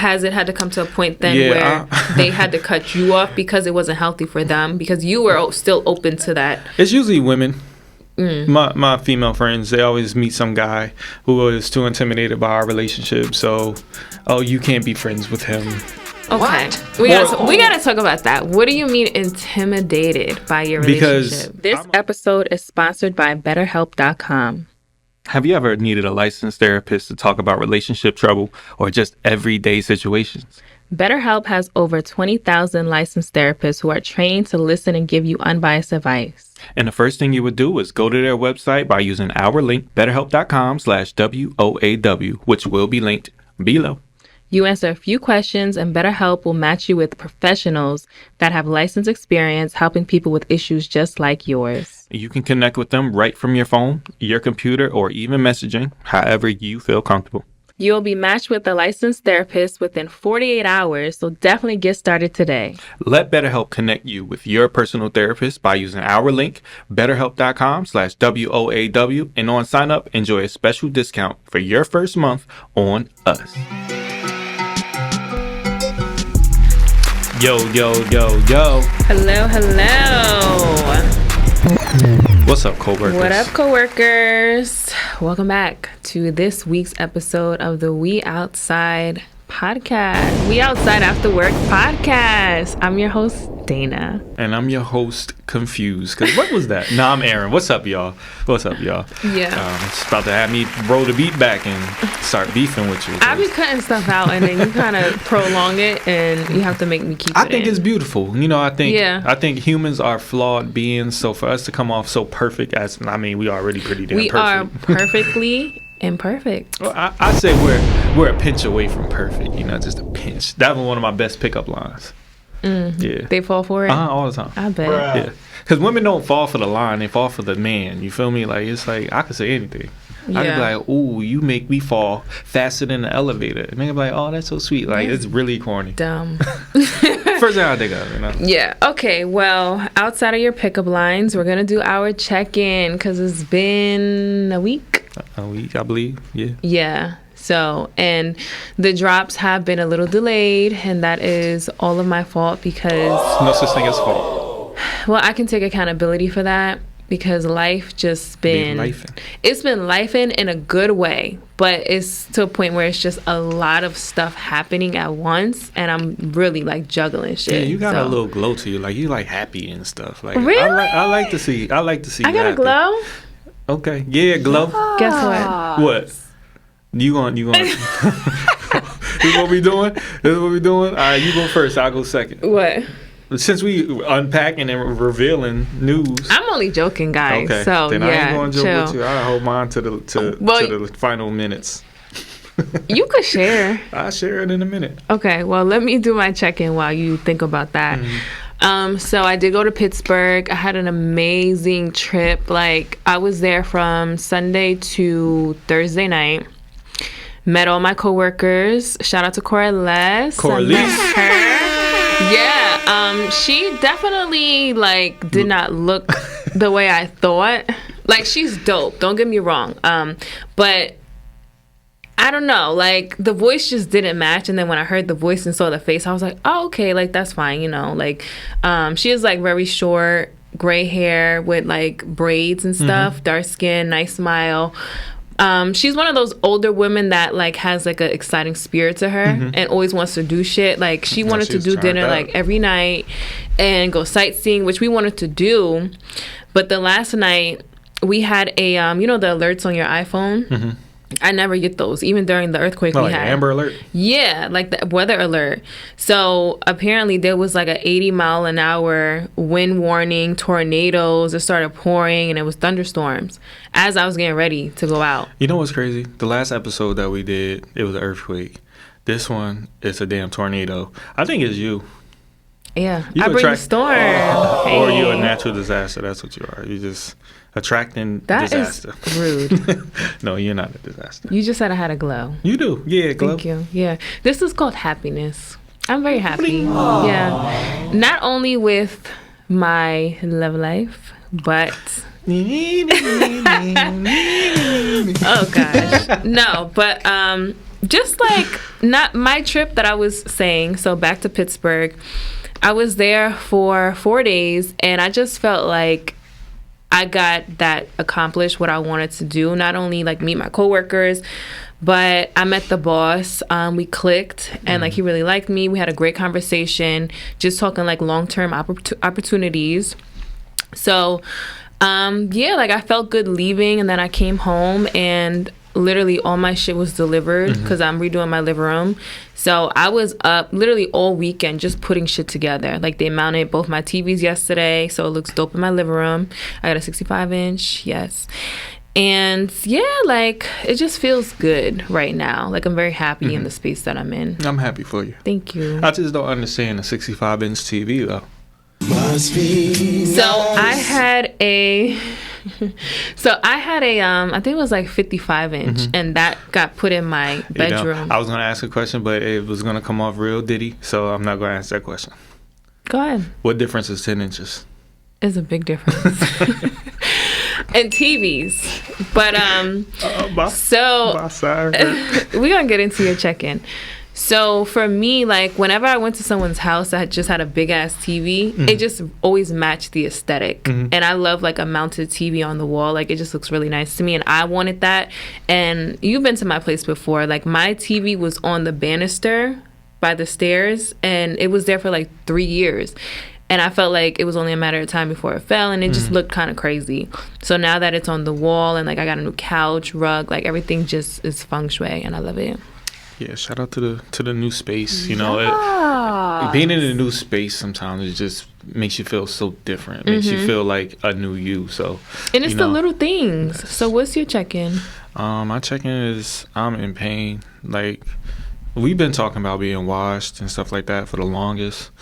has it had to come to a point then where they had to cut you off because it wasn't healthy for them, because you were still open to that? It's usually women. My female friends, they always meet some guy who is too intimidated by our relationship. So, you can't be friends with him. Okay, we gotta talk about that. What do you mean intimidated by your relationship? This episode is sponsored by BetterHelp.com. Have you ever needed a licensed therapist to talk about relationship trouble or just everyday situations? BetterHelp has over 20,000 licensed therapists who are trained to listen and give you unbiased advice. And the first thing you would do is go to their website by using our link, betterhelp.com/WOAW, which will be linked below. You answer a few questions and BetterHelp will match you with professionals that have license experience helping people with issues just like yours. You can connect with them right from your phone, your computer, or even messaging, however you feel comfortable. You'll be matched with a licensed therapist within 48 hours, so definitely get started today. Let BetterHelp connect you with your personal therapist by using our link, betterhelp.com/WOAW, and on sign up, enjoy a special discount for your first month on us. Yo, yo, yo, yo. Hello, hello. What's up, coworkers? What up, coworkers? Welcome back to this week's episode of the We Outside podcast. We Outside After Work podcast. I'm your host, Dana. And I'm your host, Confused. Because what was that? I'm Aaron. What's up, y'all? Yeah. It's about to have me roll the beat back and start beefing with you. I be cutting stuff out and then you kind of prolong it and you have to make me keep it I think in. it's beautiful. I think humans are flawed beings. So for us to come off so perfect, we are already pretty damn perfect. We are perfectly imperfect. Well, I say we're a pinch away from perfect. Just a pinch. That was one of my best pickup lines. Yeah. They fall for it? All the time. I bet. Yeah. Because women don't fall for the line, they fall for the man. You feel me? Like, it's like, I could say anything. Yeah. I could be like, ooh, you make me fall faster than the elevator. And they could be like, oh, that's so sweet. Like, it's really corny. Dumb. First thing I think of, Yeah. Okay. Well, outside of your pickup lines, we're going to do our check-in because it's been a week. A week, I believe. Yeah. Yeah. So, and the drops have been a little delayed, and that is all of my fault because... No such thing as fault. Well, I can take accountability for that because life just been... It's been lifing in a good way, but it's to a point where it's just a lot of stuff happening at once, and I'm really, juggling shit. Yeah, you got a little glow to you. Like, you, happy and stuff. Like, really? I like to see I got happy. a glow? Okay. Yeah, glow. Guess what? What? You going This is what we doing? All right, you go first. I'll go second. What? Since we unpacking and revealing news. I'm only joking, guys. Okay. So, then yeah, I ain't going to joke chill. with you. I'll hold mine to the final minutes. You could share. I'll share it in a minute. Okay, well, let me do my check-in while you think about that. So I did go to Pittsburgh. I had an amazing trip. I was there from Sunday to Thursday night. Met all my coworkers. Shout out to Coraless. Yeah. She definitely did not look the way I thought. She's dope. Don't get me wrong. But I don't know. The voice just didn't match. And then when I heard the voice and saw the face, I was like, oh, okay. That's fine. She is very short, gray hair with braids and stuff, dark skin, nice smile. She's one of those older women that has an exciting spirit to her and always wants to do shit. She wanted to do dinner every night and go sightseeing, which we wanted to do. But the last night we had a the alerts on your iPhone. I never get those, even during the earthquake we had. Amber Alert? Yeah, the weather alert. So apparently there was a 80-mile-an-hour wind warning, tornadoes. It started pouring, and it was thunderstorms as I was getting ready to go out. You know what's crazy? The last episode that we did, it was an earthquake. This one, it's a damn tornado. I think it's you. Yeah, I bring the storm. Or you're a natural disaster. That's what you are. You just... attracting disaster. That is rude. No, you're not a disaster. You just said I had a glow. You do. Yeah, glow. Thank you. Yeah. This is called happiness. I'm very happy. Yeah. Not only with my love life, but... oh, gosh. No, but just like not my trip that I was saying. So back to Pittsburgh, I was there for 4 days, and I just felt like I got that accomplished what I wanted to do. Not only like meet my coworkers, but I met the boss. We clicked, and like he really liked me. We had a great conversation, just talking like long-term opportunities. So, yeah, like I felt good leaving, and then I came home, and literally all my shit was delivered because I'm redoing my living room. So I was up literally all weekend just putting shit together. Like they mounted both my TVs yesterday, so it looks dope in my living room. I got a 65-inch, yes. And yeah, like it just feels good right now. Like I'm very happy in the space that I'm in. I'm happy for you. Thank you. I just don't understand a 65-inch TV though. So I had a I think it was like 55-inch, and that got put in my bedroom. You know, I was gonna ask a question, but it was gonna come off real diddy, so I'm not gonna ask that question. Go ahead. What difference is 10 inches? It's a big difference. And TVs, but we're gonna get into your check-in. So for me, like whenever I went to someone's house that just had a big ass TV, it just always matched the aesthetic. And I love like a mounted TV on the wall. Like it just looks really nice to me, and I wanted that. And you've been to my place before. Like my TV was on the banister by the stairs, and it was there for like 3 years. And I felt like it was only a matter of time before it fell, and it just looked kind of crazy. So now that it's on the wall, and like I got a new couch, rug, like everything just is feng shui, and I love it. Yeah, shout out to the new space. You know, being in a new space sometimes it just makes you feel so different. It makes you feel like a new you. So, and it's the little things. So, what's your check-in? My check-in is I'm in pain. Like we've been talking about being washed and stuff like that for the longest,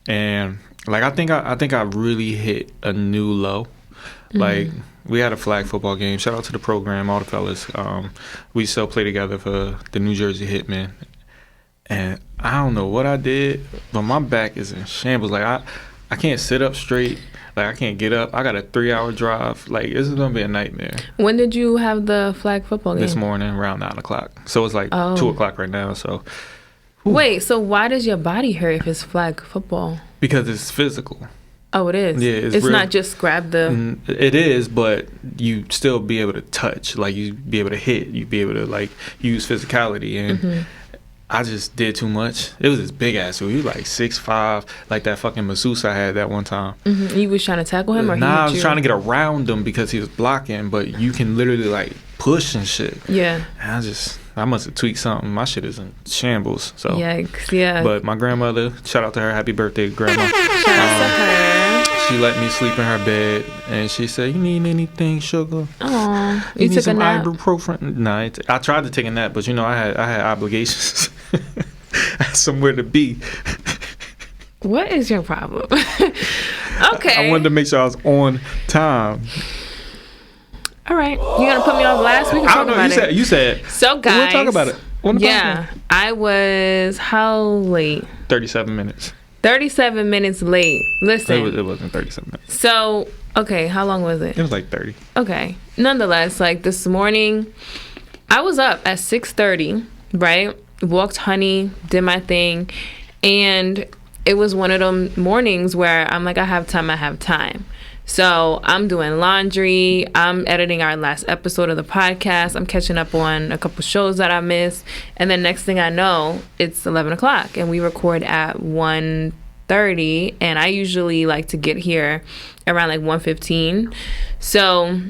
and like I think I really hit a new low. Like we had a flag football game. Shout out to the program, all the fellas. We still play together for the New Jersey Hitmen. And I don't know what I did, but my back is in shambles. Like I can't sit up straight. Like I can't get up. I got a 3-hour drive. Like this is gonna be a nightmare. When did you have the flag football game? This morning around 9 o'clock. So it's like 2 o'clock right now. So wait, so why does your body hurt if it's flag football? Because it's physical. Oh, it is? Yeah, it's not just grab the... It is, but you still be able to touch. Like, you be able to hit. You be able to, like, use physicality. And I just did too much. It was this big-ass dude. He was, like, 6'5", like that fucking masseuse I had that one time. You was trying to tackle him? Or I was trying to get around him because he was blocking, but you can literally, like, push and shit. Yeah. And I must have tweaked something. My shit is in shambles. So. Yikes, yeah. But my grandmother, shout out to her. Happy birthday, Grandma. Shout out to her. She let me sleep in her bed, and she said, "You need anything, sugar? Aw, you need took some a nap? ibuprofen?" Nah, I tried to take a nap, but you know, I had obligations. I had somewhere to be. What is your problem? Okay. I wanted to make sure I was on time. All right, you gonna put me on blast? We can talk about it. You said. So guys, we'll talk about it. Yeah, I was how late? 37 minutes. 37 minutes late. Listen. It wasn't 37 minutes. So, okay, how long was it? It was like 30. Okay. Nonetheless, like this morning, I was up at 6:30, right? Walked Honey, did my thing, and it was one of them mornings where I'm like, I have time. So I'm doing laundry. I'm editing our last episode of the podcast. I'm catching up on a couple shows that I missed. And then next thing I know, it's 11 o'clock. And we record at 1:30. And I usually like to get here around like 1:15. So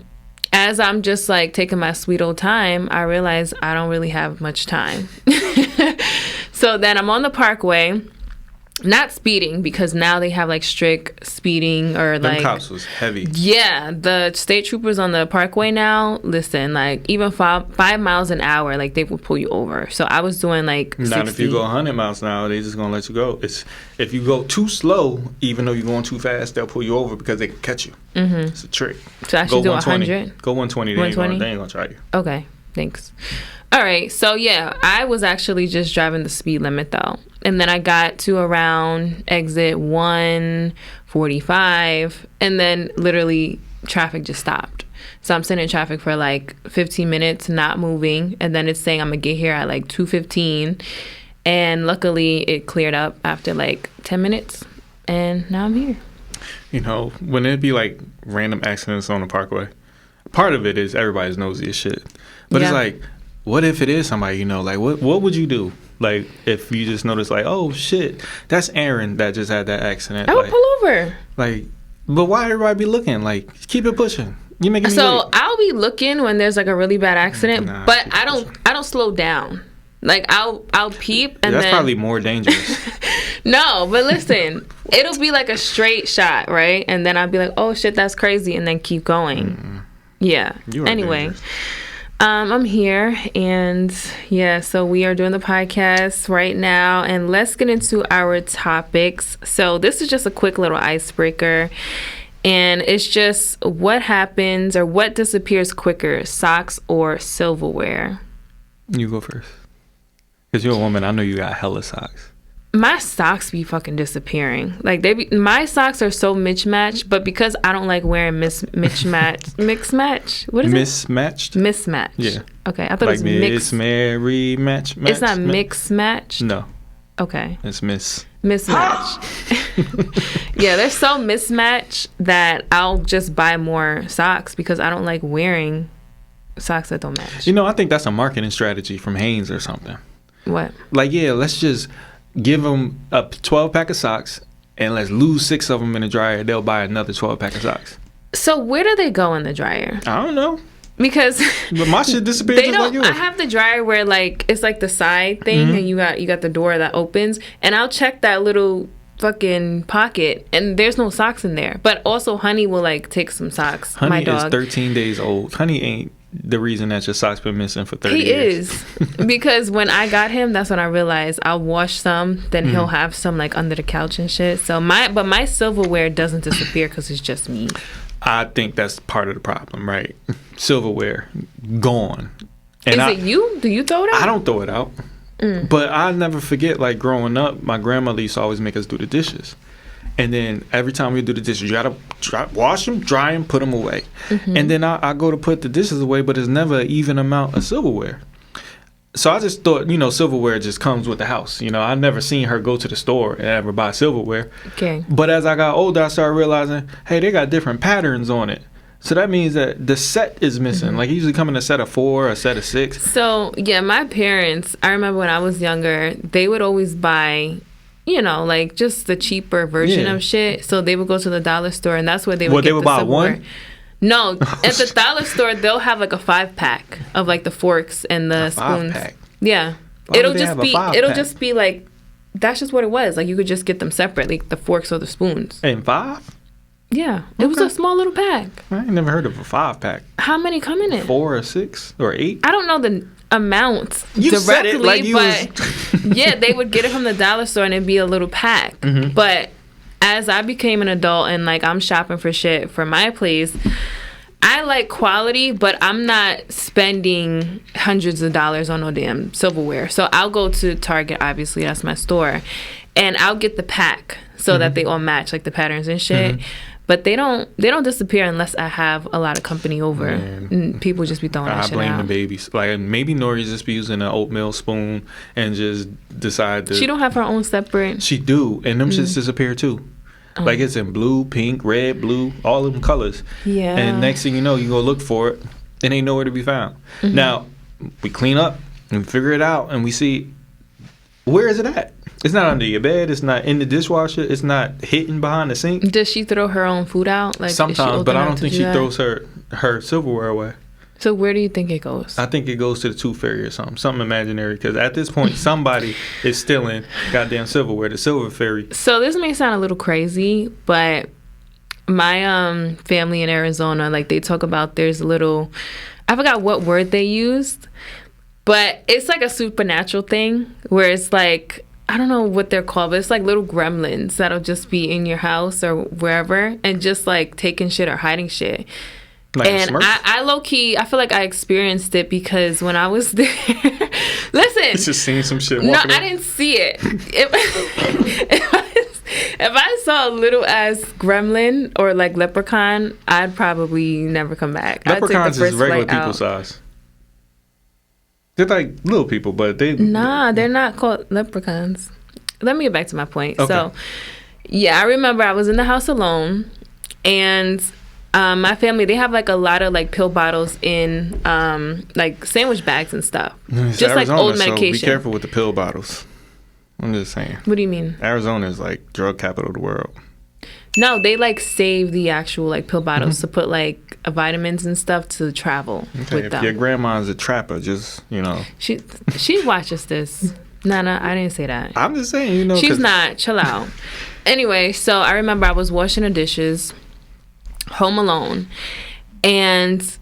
as I'm just like taking my sweet old time, I realize I don't really have much time. So then I'm on the Parkway. Not speeding, because now they have like strict speeding or like... Them cops was heavy. Yeah, the state troopers on the Parkway now, listen, like even 5 miles an hour, like they will pull you over. So I was doing like 60. Not if you go 100 miles an hour, they just gonna let you go. It's if you go too slow, even though you're going too fast, they'll pull you over because they can catch you. It's a trick. So I should do 100? Go 120, they ain't gonna try you. Okay, thanks. All right, so yeah, I was actually just driving the speed limit though. And then I got to around exit 145, and then literally traffic just stopped. So I'm sitting in traffic for like 15 minutes, not moving. And then it's saying I'm going to get here at like 2:15. And luckily it cleared up after like 10 minutes. And now I'm here. You know, when it be like random accidents on the parkway, part of it is everybody's nosy as shit. But it's like, what if it is somebody you know? Like, what would you do? Like, if you just notice, like, oh, shit, that's Aaron that just had that accident. I would like, pull over. Like, but why everybody be looking? Like, keep it pushing. You making me So late. I'll be looking when there's like a really bad accident, but I don't slow down. Like, I'll peep and that's then... probably more dangerous. No, but listen, it'll be like a straight shot, right? And then I'll be like, oh, shit, that's crazy, and then keep going. Yeah. Anyway. Dangerous. I'm here, and yeah, so we are doing the podcast right now, and let's get into our topics. So this is just a quick little icebreaker, and it's just what happens or what disappears quicker, socks or silverware? You go first. Because you're a woman, I know you got hella socks. My socks be fucking disappearing. Like, my socks are so mismatched, but because I don't like wearing mixed match. What is Mismatched? it? Mismatch. Yeah. Okay, I thought like it was mixed. Mary match. It's not mixed match. No. Okay. It's Mismatch. Yeah, they're so mismatched that I'll just buy more socks because I don't like wearing socks that don't match. You know, I think that's a marketing strategy from Hanes or something. What? Like, yeah, let's just give them a 12-pack of socks and let's lose 6 of them in the dryer. They'll buy another 12-pack of socks. So where do they go in the dryer? I don't know. Because but my shit disappears they just don't. like yours. I have the dryer where like it's like the side thing, and you got the door that opens, and I'll check that little fucking pocket, and there's no socks in there. But also, Honey will like take some socks. Honey my dog is 13 days old. Honey ain't the reason that your socks been missing for 30 years. He is. Because when I got him, that's when I realized I'll wash some, then he'll have some like under the couch and shit. So my silverware doesn't disappear because it's just me. I think that's part of the problem, right? Silverware gone. And Is it you? Do you throw it out? I don't throw it out. But I never forget, like growing up, my grandmother used to always make us do the dishes. And then every time we do the dishes, you gotta wash them, dry them, put them away. And then I go to put the dishes away, but there's never an even amount of silverware. So I just thought, you know, silverware just comes with the house. You know, I never seen her go to the store and ever buy silverware. Okay. But as I got older, I started realizing, hey, they got different patterns on it. So that means that the set is missing. Like, it usually come in a set of 4, a set of 6. So, yeah, my parents, I remember when I was younger, they would always buy, you know, like just the cheaper version of shit. So they would go to the dollar store, and that's where they would get they would the buy silverware. one? No, at the dollar store, they'll have like a 5-pack of like the forks and the spoons. 5-pack? Yeah. Why It'll would they just have a be 5-pack? like, that's just what it was. Like, you could just get them separate, like the forks or the spoons. And 5? Yeah. It was a small little pack. I ain't never heard of a 5-pack. How many come in it? 4 or 6 or 8? I don't know the amount You directly, said it like you but yeah, they would get it from the dollar store and it'd be a little pack. But as I became an adult and like I'm shopping for shit for my place, I like quality, but I'm not spending hundreds of dollars on no damn silverware. So I'll go to Target, obviously that's my store, and I'll get the pack so that they all match, like the patterns and shit. But they don't disappear unless I have a lot of company over. And people just be throwing that shit out. I blame the babies. Like, maybe Nori just be using an oatmeal spoon and just decide to... She don't have her own separate... She do, and them shits disappear too. Like, it's in blue, pink, red, blue, all of them colors. Yeah. And next thing you know, you go look for it, and ain't nowhere to be found. Now, we clean up and figure it out, and we see, where is it at? It's not under your bed. It's not in the dishwasher. It's not hidden behind the sink. Does she throw her own food out? Like, sometimes, but I don't think she throws her silverware away. So where do you think it goes? I think it goes to the tooth fairy or something imaginary. Because at this point, somebody is stealing goddamn silverware, the silver fairy. So this may sound a little crazy, but my family in Arizona, like they talk about there's little, I forgot what word they used, but it's like a supernatural thing where it's like, I don't know what they're called, but it's like little gremlins that'll just be in your house or wherever and just like taking shit or hiding shit. Like and I low key, I feel like I experienced it because when I was there, listen. It's just seeing some shit. No, I didn't see it. If I saw a little ass gremlin or like leprechaun, I'd probably never come back. Leprechauns is regular people size. They're like little people, but they're not called leprechauns. Let me get back to my point. Okay. So, yeah, I remember I was in the house alone, and my family, they have like a lot of like pill bottles in like sandwich bags and stuff. It's just Arizona, like old medication. So be careful with the pill bottles. I'm just saying. What do you mean? Arizona is like drug capital of the world. No, they like save the actual like pill bottles to put like vitamins and stuff to travel with if them. your grandma's a trapper, just, you know. She watches this. No, I didn't say that. I'm just saying, you know. She's not. Chill out. Anyway, so I remember I was washing the dishes, home alone, and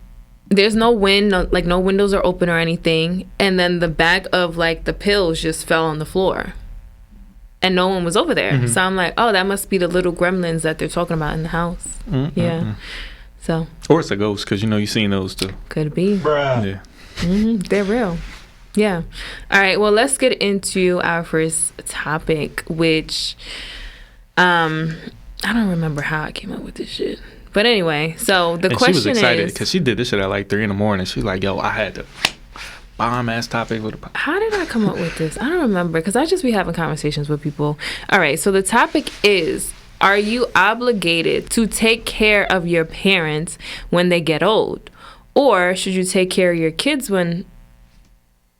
there's no wind, no windows are open or anything, and then the bag of like the pills just fell on the floor. And no one was over there. Mm-hmm. So I'm like, oh, that must be the little gremlins that they're talking about in the house. Mm-hmm. Yeah. So. Or it's a ghost, because, you know, you've seen those too. Could be. Bruh. Yeah. Mm-hmm. They're real. Yeah. All right. Well, let's get into our first topic, which I don't remember how I came up with this shit. But anyway, so the question is... she was excited because she did this shit at like 3 a.m. She's like, yo, I had to... bomb ass topic with a... How did I come up with this? I don't remember, because I just be having conversations with people. All right, so the topic is, are you obligated to take care of your parents when they get old, or should you take care of your kids when...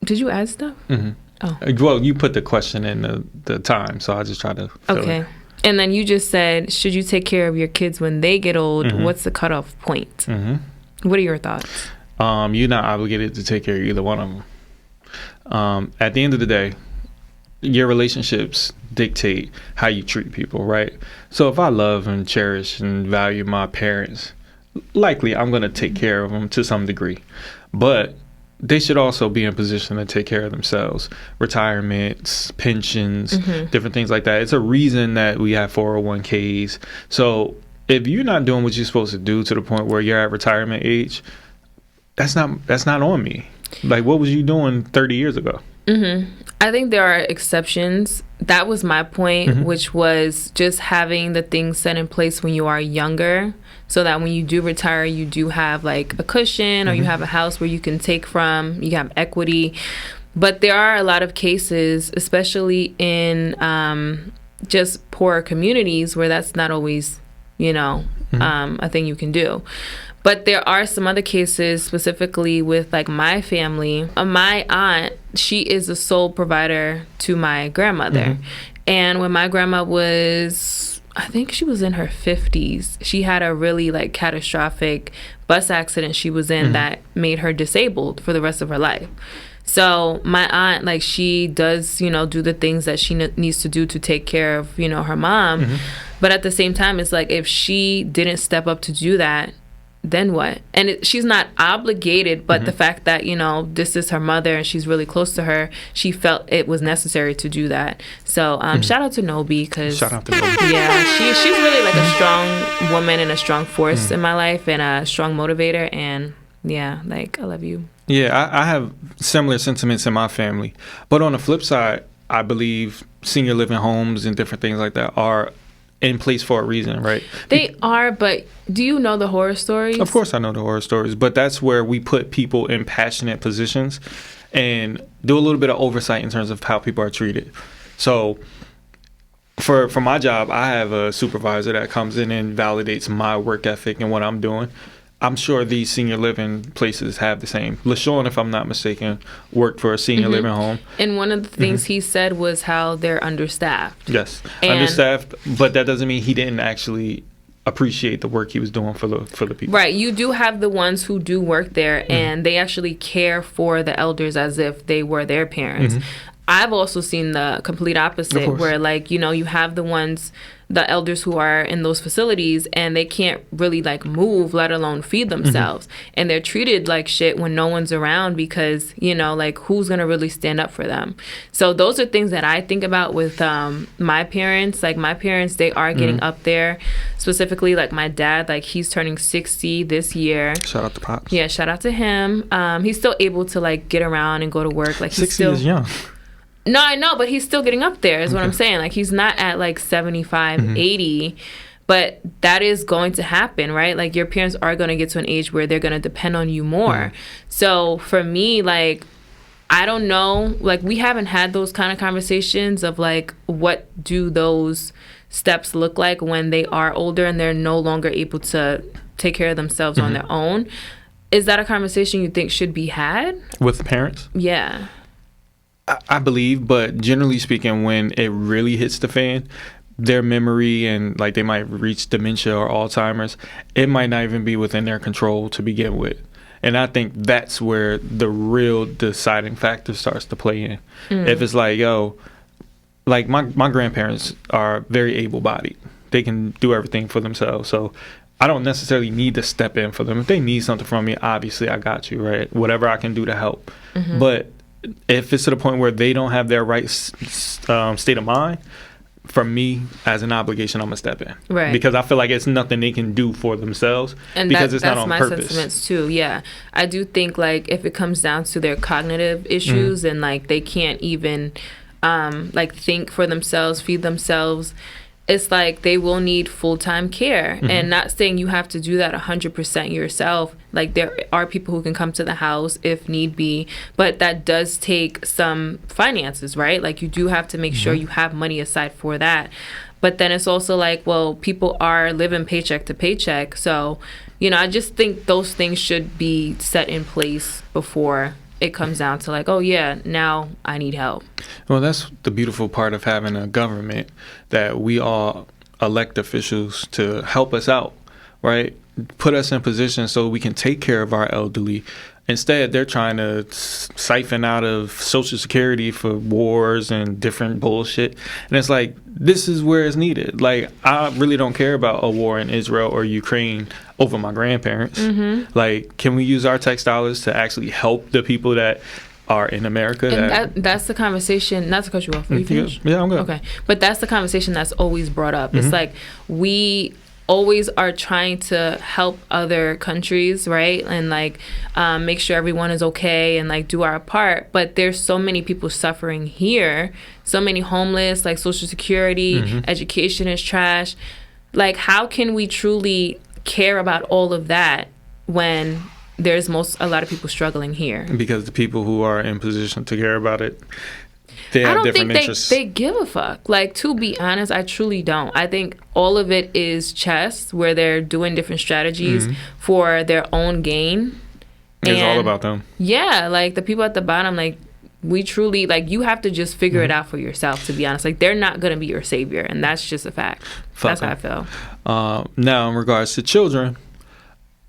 Did you add stuff? Mm-hmm. Oh, well, you put the question in the time, so I just tried to okay it. And then you just said, should you take care of your kids when they get old? Mm-hmm. What's the cutoff point? Mm-hmm. What are your thoughts? You're not obligated to take care of either one of them. At the end of the day, your relationships dictate how you treat people, right? So if I love and cherish and value my parents, likely I'm going to take care of them to some degree. But they should also be in a position to take care of themselves. Retirements, pensions, different things like that. It's a reason that we have 401ks. So if you're not doing what you're supposed to do to the point where you're at retirement age, that's not on me. Like, what was you doing 30 years ago? I think there are exceptions. That was my point, which was just having the things set in place when you are younger, so that when you do retire, you do have like a cushion, or you have a house where you can take from, you have equity. But there are a lot of cases, especially in just poorer communities, where that's not always, a thing you can do. But there are some other cases, specifically with like my family. My aunt, she is the sole provider to my grandmother. And when my grandma was, I think she was in her 50s, she had a really like catastrophic bus accident she was in that made her disabled for the rest of her life. So my aunt, like, she does, do the things that she needs to do to take care of, her mom. But at the same time, it's like, if she didn't step up to do that, then what? And she's not obligated, but the fact that, this is her mother and she's really close to her, she felt it was necessary to do that. So shout out to Nobi, because shout out to Nobi. Yeah, she's really like a strong woman and a strong force in my life, and a strong motivator. And yeah, like, I love you. Yeah, I have similar sentiments in my family. But on the flip side, I believe senior living homes and different things like that are in place for a reason, right? They are, but do you know the horror stories? Of course I know the horror stories, but that's where we put people in passionate positions and do a little bit of oversight in terms of how people are treated. So for my job, I have a supervisor that comes in and validates my work ethic and what I'm doing. I'm sure these senior living places have the same. LaShawn, if I'm not mistaken, worked for a senior living home. And one of the things he said was how they're understaffed. Yes, understaffed, but that doesn't mean he didn't actually appreciate the work he was doing for the people. Right. You do have the ones who do work there, and they actually care for the elders as if they were their parents. I've also seen the complete opposite, where, like, you have the elders who are in those facilities, and they can't really like move, let alone feed themselves. And they're treated like shit when no one's around, because, like, who's going to really stand up for them? So those are things that I think about with my parents. Like, my parents, they are getting up there. Specifically, like, my dad, like, he's turning 60 this year. Shout out to Pops. Yeah, shout out to him. He's still able to like get around and go to work. Like, 60 is young. No, I know, but he's still getting up there is what I'm saying. Like, he's not at like 75, 80, but that is going to happen, right? Like, your parents are going to get to an age where they're going to depend on you more. So for me, like, I don't know, like, we haven't had those kind of conversations of like, what do those steps look like when they are older and they're no longer able to take care of themselves on their own. Is that a conversation you think should be had with parents? Yeah. I believe, but generally speaking, when it really hits the fan, their memory and like they might reach dementia or Alzheimer's, it might not even be within their control to begin with. And I think that's where the real deciding factor starts to play in. If it's like, yo, like my grandparents are very able-bodied. They can do everything for themselves. So I don't necessarily need to step in for them. If they need something from me, obviously I got you, right? Whatever I can do to help. But if it's to the point where they don't have their right state of mind, for me, as an obligation, I'm gonna step in, right? Because I feel like it's nothing they can do for themselves, and because it's not on purpose. That's my sentiments too. Yeah, I do think like if it comes down to their cognitive issues and like they can't even like think for themselves, feed themselves, it's like they will need full-time care. And not saying you have to do that 100% yourself. Like, there are people who can come to the house if need be, but that does take some finances, right? Like, you do have to make sure you have money aside for that. But then it's also like, well, people are living paycheck to paycheck. So, you know, I just think those things should be set in place before it comes down to like, oh yeah, now I need help. Well, that's the beautiful part of having a government, that we all elect officials to help us out, right? Put us in position so we can take care of our elderly. Instead, they're trying to siphon out of Social Security for wars and different bullshit. And it's like, this is where it's needed. Like, I really don't care about a war in Israel or Ukraine over my grandparents. Like, can we use our tax dollars to actually help the people that are in America? And that's the conversation. Not to cut you off. Are you finished? Yeah, I'm good. Okay. But that's the conversation that's always brought up. It's like, we always are trying to help other countries, right? And like make sure everyone is okay and like do our part. But there's so many people suffering here, so many homeless, like Social Security, education is trash. Like, how can we truly care about all of that when there's a lot of people struggling here? Because the people who are in position to care about it, they have I don't different think interests. they give a fuck. Like, to be honest, I truly don't. I think all of it is chess, where they're doing different strategies for their own gain. It's all about them. Yeah, like the people at the bottom, like, we truly, like, you have to just figure it out for yourself, to be honest. Like, they're not going to be your savior, and that's just a fact. That's how I feel. Now, in regards to children,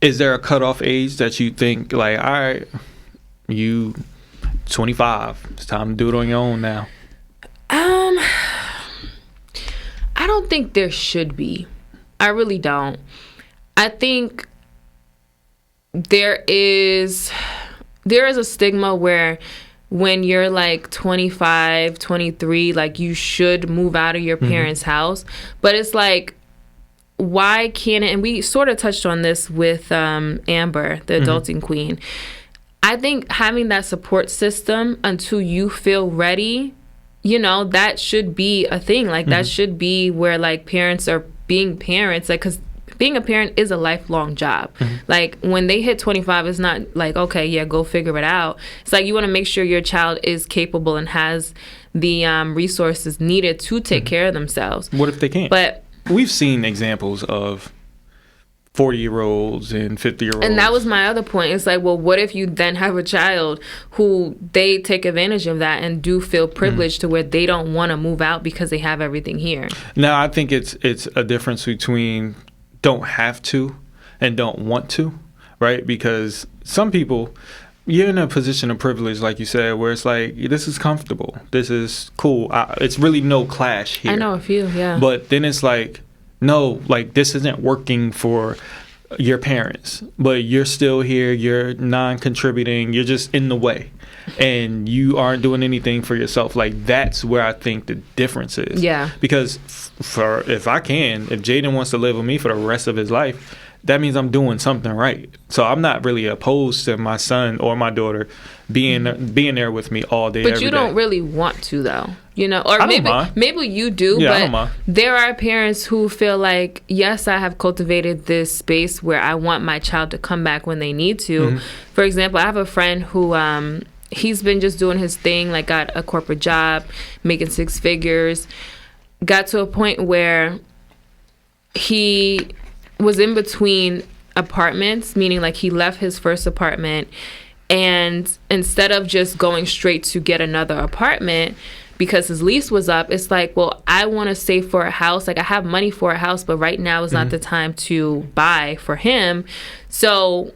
is there a cutoff age that you think, like, all right, you 25, it's time to do it on your own now? I don't think there should be. I really don't. I think there is a stigma where when you're like 25, 23, like, you should move out of your parents' house. But it's like, why can't it? And we sort of touched on this with Amber, the adulting queen. I think having that support system until you feel ready, you know, that should be a thing. Like, that should be where, like, parents are being parents. Like, because being a parent is a lifelong job. Like, when they hit 25, it's not like, okay, yeah, go figure it out. It's like, you want to make sure your child is capable and has the resources needed to take care of themselves. What if they can't? But we've seen examples of 40-year-olds and 50-year-olds. And that was my other point. It's like, well, what if you then have a child who they take advantage of that and do feel privileged to where they don't want to move out because they have everything here? Now, I think it's a difference between don't have to and don't want to, right? Because some people, you're in a position of privilege, like you said, where it's like, this is comfortable, this is cool, it's really no clash here. I know a few, yeah. But then it's like, no, like, this isn't working for your parents, but you're still here, you're non-contributing, you're just in the way, and you aren't doing anything for yourself. Like, that's where I think the difference is. Yeah. Because if Jaden wants to live with me for the rest of his life, that means I'm doing something right. So I'm not really opposed to my son or my daughter being there with me all day. But you don't really want to, though, you know, or I don't mind. maybe you do. Yeah, but I don't mind. there are parents who feel like, yes, I have cultivated this space where I want my child to come back when they need to. For example, I have a friend who he's been just doing his thing, like got a corporate job, making 6 figures, got to a point where he was in between apartments, meaning like he left his first apartment, and instead of just going straight to get another apartment because his lease was up, it's like, well, I want to save for a house. Like, I have money for a house, but right now is not the time to buy for him. So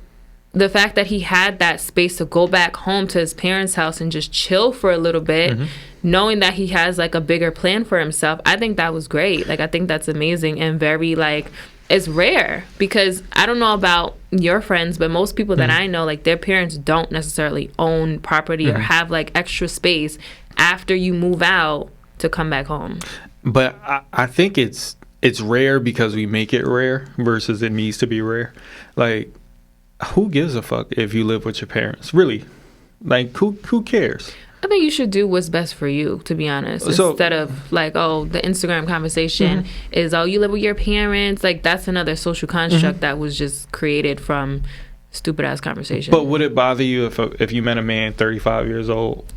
the fact that he had that space to go back home to his parents' house and just chill for a little bit, knowing that he has like a bigger plan for himself, I think that was great. Like, I think that's amazing and very like, it's rare, because I don't know about your friends, but most people that I know, like, their parents don't necessarily own property or have like extra space after you move out to come back home. But I think it's rare because we make it rare versus it needs to be rare. Like, who gives a fuck if you live with your parents? Really? Like, who cares? I think you should do what's best for you, to be honest. So, instead of like, oh, the Instagram conversation is, oh, you live with your parents. Like, that's another social construct that was just created from stupid ass conversation. But would it bother you if you met a man 35 years old?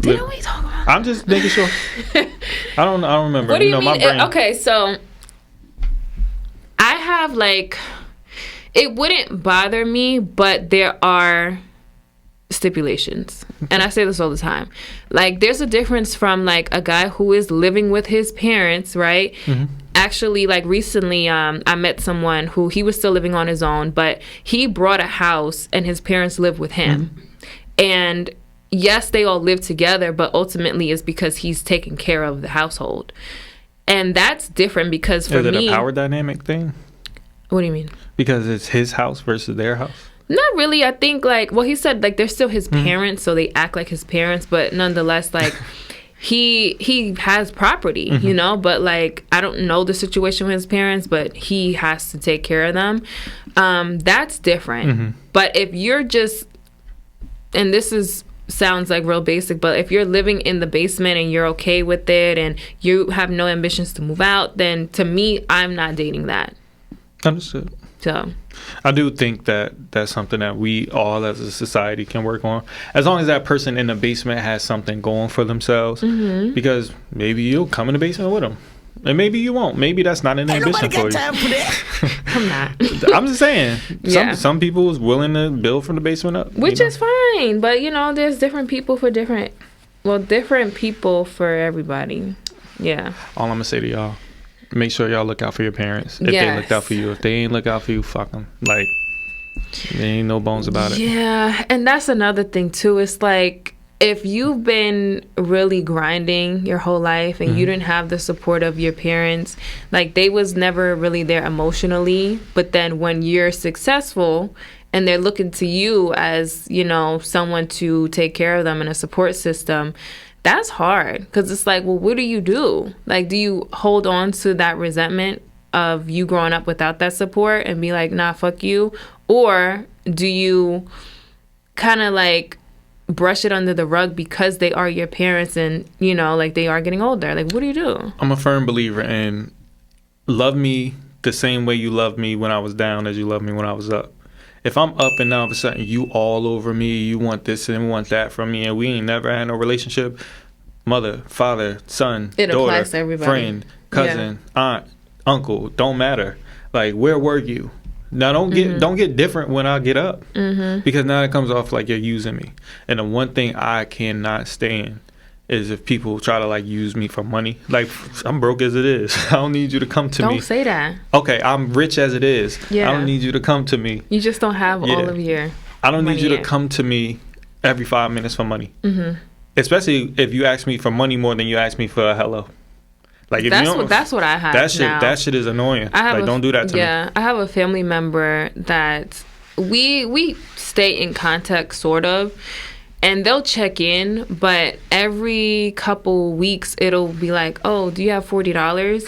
Didn't we talk about that? I'm just making sure. I don't remember. What do you mean? My brain. Okay, so I have like, it wouldn't bother me, but there are stipulations, and I say this all the time. Like, there's a difference from like a guy who is living with his parents, right? Actually, like recently, I met someone who he was still living on his own, but he brought a house and his parents live with him. And yes, they all live together, but ultimately it's because he's taking care of the household. And that's different because for me... Is it a power dynamic thing? What do you mean? Because it's his house versus their house? Not really. I think, like, well, he said, like, they're still his parents, so they act like his parents, but nonetheless, like, he has property, you know, but, like, I don't know the situation with his parents, but he has to take care of them. That's different. But if you're just, and this sounds like real basic, but if you're living in the basement and you're okay with it and you have no ambitions to move out, then to me, I'm not dating that. Understood. So I do think that that's something that we all as a society can work on, as long as that person in the basement has something going for themselves. Because maybe you'll come in the basement with them, and maybe you won't. Maybe that's not an ambition for you. Time for that. I'm not. I'm just saying. Yeah. Some people is willing to build from the basement up, Which is fine, but you know, there's different people for different people for everybody. Yeah. All I'm gonna say to y'all: make sure y'all look out for your parents. If they looked out for you, if they ain't look out for you, fuck them. Like, there ain't no bones about it. Yeah, and that's another thing too. It's like, if you've been really grinding your whole life and you didn't have the support of your parents, like, they was never really there emotionally, but then when you're successful and they're looking to you as, you know, someone to take care of them in a support system, that's hard, because it's like, well, what do you do? Like, do you hold on to that resentment of you growing up without that support and be like, nah, fuck you? Or do you kind of like brush it under the rug because they are your parents and, you know, like, they are getting older? Like, what do you do? I'm a firm believer in love me the same way you loved me when I was down as you loved me when I was up. If I'm up and all of a sudden you all over me, you want this and want that from me, and we ain't never had no relationship, mother, father, son, It daughter, applies to everybody. friend, cousin, aunt, uncle, don't matter. Like, where were you? Now don't get different when I get up, because now it comes off like you're using me. And the one thing I cannot stand is if people try to like use me for money. Like, I'm broke as it is. I don't need you to come to me. Don't say that. Okay, I'm rich as it is. Yeah. I don't need you to come to me. You just don't have all of your I don't need you to money. come to me every 5 minutes for money. Especially if you ask me for money more than you ask me for a hello. Like, if That's what I have now. That shit is annoying. Like, don't do that to me. Yeah, I have a family member that we stay in contact, sort of, and they'll check in, but every couple weeks it'll be like, oh, do you have $40?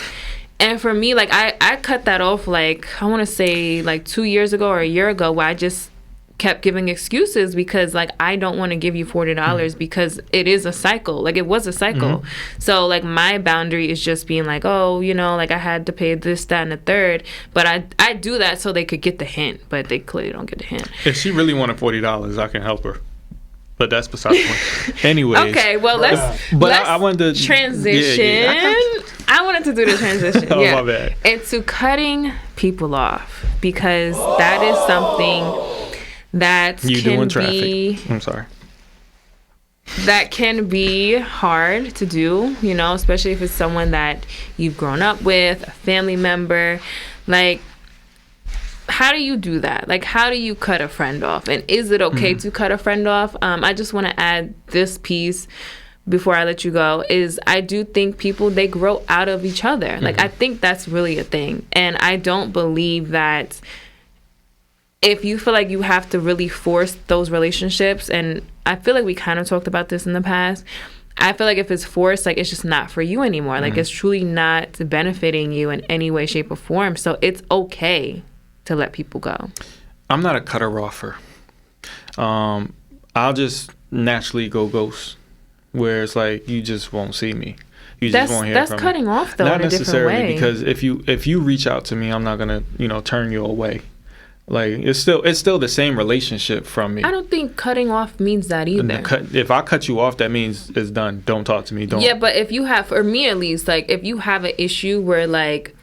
And for me, like, I cut that off, like, I want to say, like, 2 years ago or a year ago, where I just kept giving excuses because, like, I don't want to give you $40 because it is a cycle. Like, it was a cycle. So, like, my boundary is just being like, oh, you know, like, I had to pay this, that, and the third. But I do that so they could get the hint, but they clearly don't get the hint. If she really wanted $40, I can help her. But that's beside the point. Anyways. Okay, well, I wanted to transition. I wanted to do the transition. Oh, my bad. Into cutting people off, because that is something that I'm sorry. That can be hard to do, you know, especially if it's someone that you've grown up with, a family member. Like, how do you do that? Like, how do you cut a friend off? And is it okay to cut a friend off? I just want to add this piece before I let you go, is I do think people, they grow out of each other. Like, I think that's really a thing. And I don't believe that if you feel like you have to really force those relationships, and I feel like we kind of talked about this in the past, I feel like if it's forced, like, it's just not for you anymore. Like, it's truly not benefiting you in any way, shape, or form. So it's okay to let people go. I'm not a cutter offer. I'll just naturally go ghost, where it's like you just won't see me. You just won't hear from me. That's cutting off, though, not in a different way. Not necessarily, because if you reach out to me, I'm not gonna turn you away. Like, it's still the same relationship from me. I don't think cutting off means that either. If I cut you off, that means it's done. Don't talk to me. Don't. Yeah, but if you have, for me at least, like, if you have an issue where, like,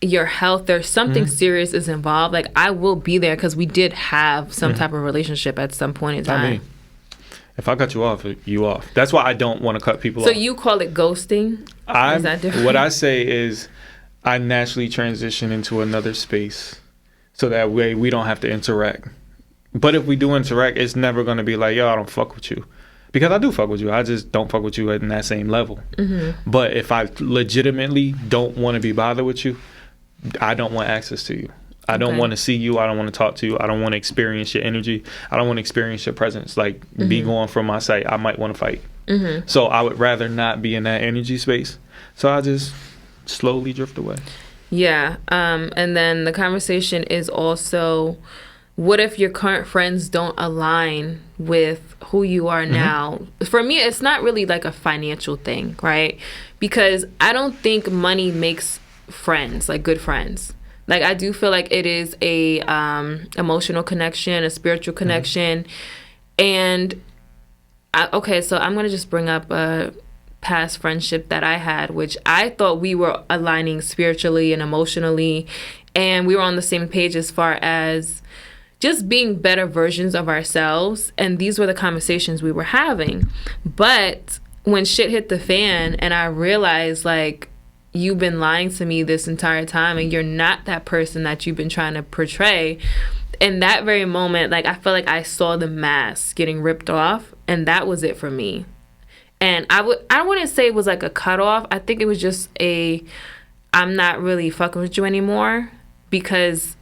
your health or something serious is involved, like, I will be there, because we did have some type of relationship at some point in time. I mean, if I cut you off, you off. That's why I don't want to cut people off. So you call it ghosting? Is that different? What I say is I naturally transition into another space, so that way we don't have to interact. But if we do interact, it's never going to be like, yo, I don't fuck with you. Because I do fuck with you. I just don't fuck with you in that same level. But if I legitimately don't want to be bothered with you, I don't want access to you. I don't want to see you. I don't want to talk to you. I don't want to experience your energy. I don't want to experience your presence. Like, be going from my sight. I might want to fight. So I would rather not be in that energy space. So I just slowly drift away. Yeah. And then the conversation is also, what if your current friends don't align with who you are now? For me, it's not really like a financial thing, right? Because I don't think money makes friends, like good friends. Like, I do feel like it is a emotional connection, a spiritual connection. And so I'm gonna just bring up a past friendship that I had, which I thought we were aligning spiritually and emotionally, and we were on the same page as far as just being better versions of ourselves. And these were the conversations we were having. But when shit hit the fan and I realized, like, you've been lying to me this entire time, and you're not that person that you've been trying to portray. In that very moment, like, I felt like I saw the mask getting ripped off, and that was it for me. And I wouldn't say it was like a cutoff. I think it was just I'm not really fucking with you anymore, because,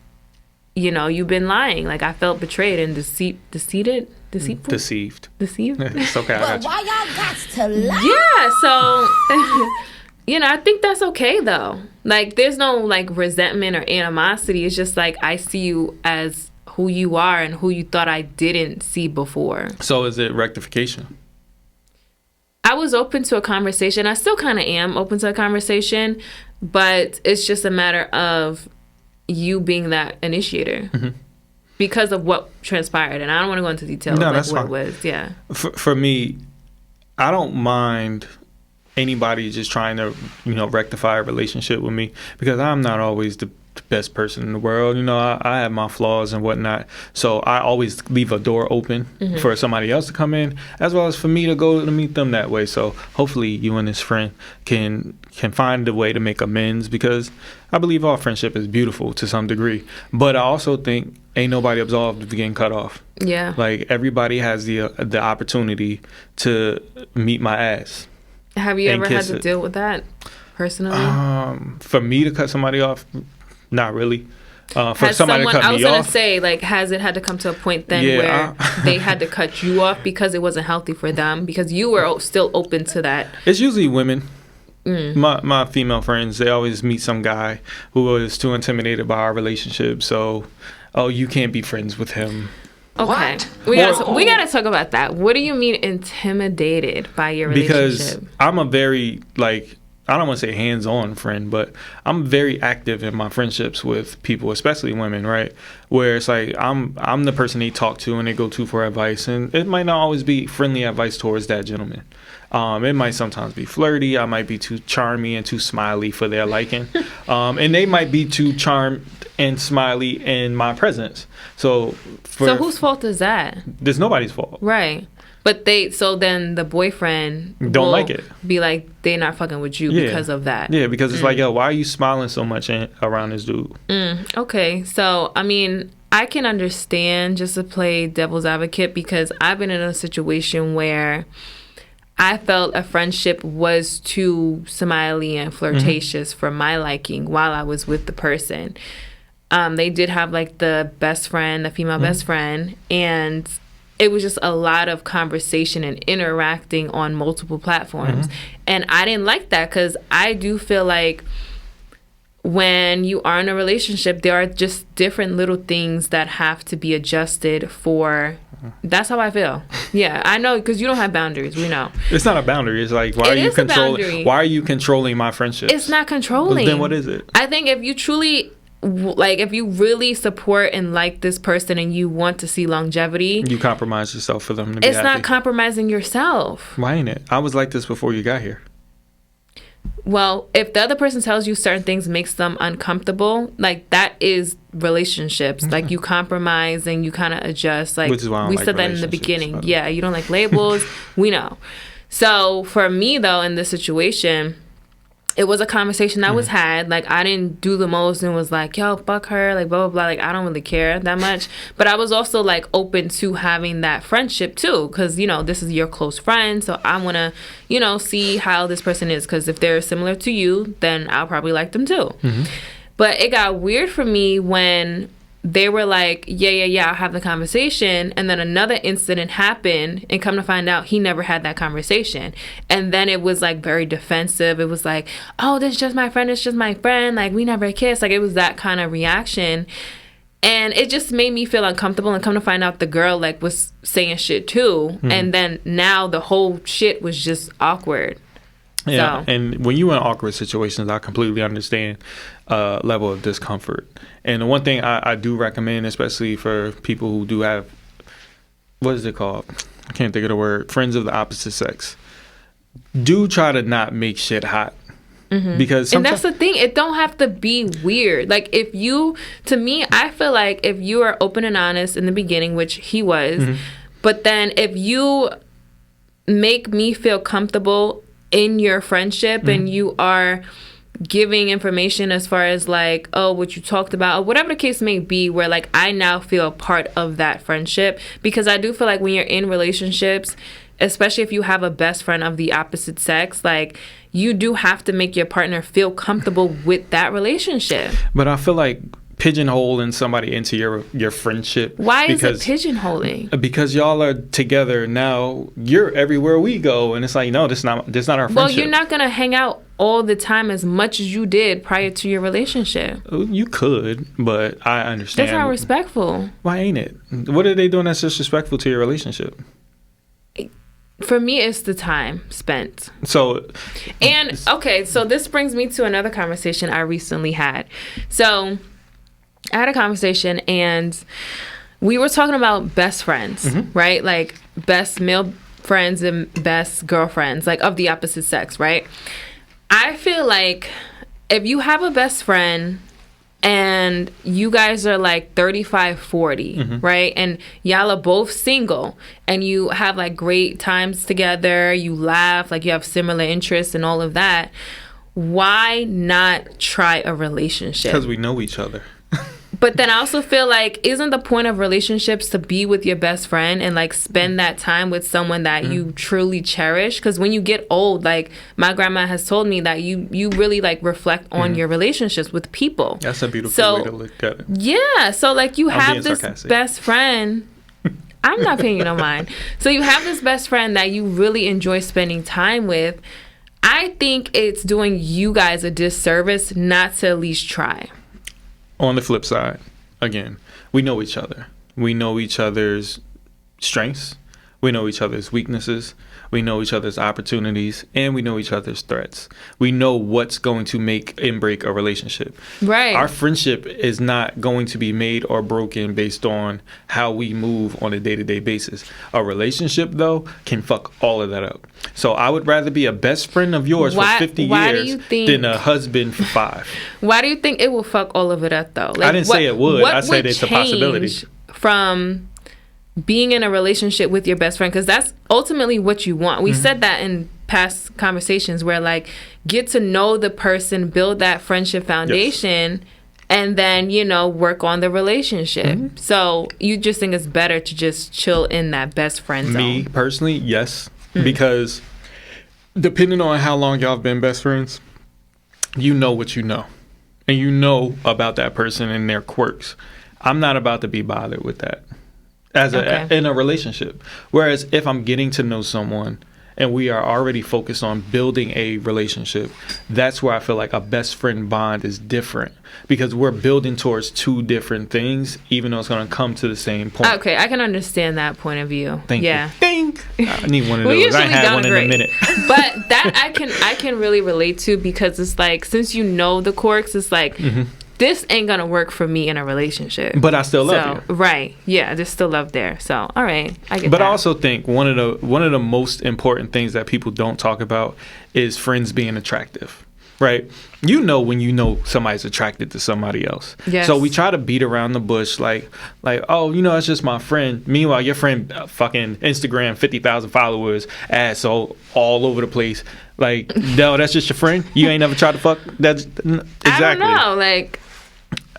you know, you've been lying. Like, I felt betrayed and deceived. Deceived. It's okay. But why y'all got to lie? Yeah, so you know, I think that's okay, though. Like, there's no, like, resentment or animosity. It's just, like, I see you as who you are and who you thought I didn't see before. So is it rectification? I was open to a conversation. I still kind of am open to a conversation, but it's just a matter of you being that initiator because of what transpired. And I don't want to go into details what it was. Yeah. For me, I don't mind anybody just trying to, rectify a relationship with me, because I'm not always the best person in the world. I have my flaws and whatnot. So I always leave a door open for somebody else to come in, as well as for me to go to meet them that way. So hopefully you and this friend can find a way to make amends, because I believe all friendship is beautiful to some degree. But I also think ain't nobody absolved of getting cut off. Yeah. Like, everybody has the opportunity to meet my ass. Have you ever had to deal with that personally? For me to cut somebody off, not really. For somebody to cut me off. I was going to say, like, has it had to come to a point then where they had to cut you off because it wasn't healthy for them? Because you were still open to that. It's usually women. My female friends, they always meet some guy who is too intimidated by our relationship. So, oh, you can't be friends with him. Okay. What? We gotta talk about that. What do you mean intimidated by your relationship? Because I'm a very, like, I don't want to say hands-on friend, but I'm very active in my friendships with people, especially women, right? Where it's like I'm the person they talk to and they go to for advice, and it might not always be friendly advice towards that gentleman. It might sometimes be flirty. I might be too charmy and too smiley for their liking, and they might be too charmed and smiley in my presence. So whose fault is that? There's nobody's fault, right? But then the boyfriend don't like it. Be like, they're not fucking with you because of that. Yeah, because it's like, yo, why are you smiling so much around this dude? Okay, so I mean, I can understand, just to play devil's advocate, because I've been in a situation where I felt a friendship was too smiley and flirtatious for my liking while I was with the person. They did have like the best friend, the female best friend, and it was just a lot of conversation and interacting on multiple platforms. And I didn't like that, because I do feel like when you are in a relationship, there are just different little things that have to be adjusted for. That's how I feel. Yeah, I know, because you don't have boundaries. We know. It's not a boundary. It's like, why are you controlling my friendships? It's not controlling. Then what is it? I think if you truly, like, if you really support and like this person and you want to see longevity, you compromise yourself for them to be happy. It's not compromising yourself. Why ain't it? I was like this before you got here. Well, if the other person tells you certain things makes them uncomfortable, like, that is relationships. Like, you compromise and you kind of adjust. Like, which is why I don't we like said that in the beginning. But Yeah, you don't like labels. We know. So for me, though, in this situation, it was a conversation that was had. Like, I didn't do the most and was like, yo, fuck her, like, blah, blah, blah. Like, I don't really care that much. But I was also, like, open to having that friendship, too. Because, you know, this is your close friend. So I want to, you know, see how this person is. Because if they're similar to you, then I'll probably like them, too. But it got weird for me when they were like, yeah, I'll have the conversation. And then another incident happened, and come to find out, he never had that conversation. And then it was like very defensive. It was like, oh, this is just my friend. It's just my friend. Like, we never kissed. Like, it was that kind of reaction. And it just made me feel uncomfortable. And come to find out, the girl, like, was saying shit too. And then now the whole shit was just awkward. Yeah, So. and when you're in awkward situations, I completely understand level of discomfort. And the one thing I do recommend, especially for people who do have, what is it called? I can't think of the word. Friends of the opposite sex. Do try to not make shit hot. Because and that's the thing, it don't have to be weird. Like, to me, I feel like if you are open and honest in the beginning, which he was, but then if you make me feel comfortable in your friendship and you are giving information as far as like, oh, what you talked about, or whatever the case may be, where like I now feel a part of that friendship. Because I do feel like when you're in relationships, especially if you have a best friend of the opposite sex, like, you do have to make your partner feel comfortable with that relationship. But I feel like pigeonholing somebody into your friendship. Why is it pigeonholing? Because y'all are together now. You're everywhere we go, and it's like, no, this not our friendship. Well, you're not gonna hang out all the time as much as you did prior to your relationship. You could, but I understand. That's not respectful. Why ain't it? What are they doing that's disrespectful to your relationship? For me, it's the time spent. So this brings me to another conversation I recently had. So I had a conversation and we were talking about best friends, right? Like, best male friends and best girlfriends, like, of the opposite sex, right? I feel like if you have a best friend and you guys are like 35, 40, right? And y'all are both single and you have like great times together, you laugh, like you have similar interests and all of that. Why not try a relationship? Because we know each other. But then I also feel like, isn't the point of relationships to be with your best friend and like spend that time with someone that you truly cherish? Because when you get old, like my grandma has told me that you really like reflect on your relationships with people. That's a beautiful way to look at it. Yeah. So like you have this sarcastic. best friend. I'm not paying you no mind. So you have this best friend that you really enjoy spending time with. I think it's doing you guys a disservice not to at least try. On the flip side, again, we know each other. We know each other's strengths. We know each other's weaknesses. We know each other's opportunities, and we know each other's threats. We know what's going to make and break a relationship. Right. Our friendship is not going to be made or broken based on how we move on a day-to-day basis. A relationship, though, can fuck all of that up. So I would rather be a best friend of yours for 50 years than a husband for 5. Why do you think it will fuck all of it up, though? I didn't say it would. I said it's a possibility. From being in a relationship with your best friend, because that's ultimately what you want. We said that in past conversations where, like, get to know the person, build that friendship foundation, and then, you know, work on the relationship. So you just think it's better to just chill in that best friend zone? Me, personally, yes. Because depending on how long y'all have been best friends, you know what you know. And you know about that person and their quirks. I'm not about to be bothered with that in a relationship. Whereas if I'm getting to know someone and we are already focused on building a relationship, that's where I feel like a best friend bond is different, because we're building towards 2 different things, even though it's going to come to the same point. Okay, I can understand that point of view. Thank you. I need one of those. Usually I had one in a minute. But that I can really relate to, because it's like, since you know the quirks, it's like, this ain't gonna work for me in a relationship. But I still love you. Right. Yeah, there's still love there. So, all right. I get But that. I also think one of the most important things that people don't talk about is friends being attractive. Right? You know when you know somebody's attracted to somebody else. Yes. So we try to beat around the bush like, oh, you know, it's just my friend. Meanwhile, your friend fucking Instagram, 50,000 followers, ass all over the place. Like, no, that's just your friend? You ain't never tried to fuck? That's exactly. I don't know. Like,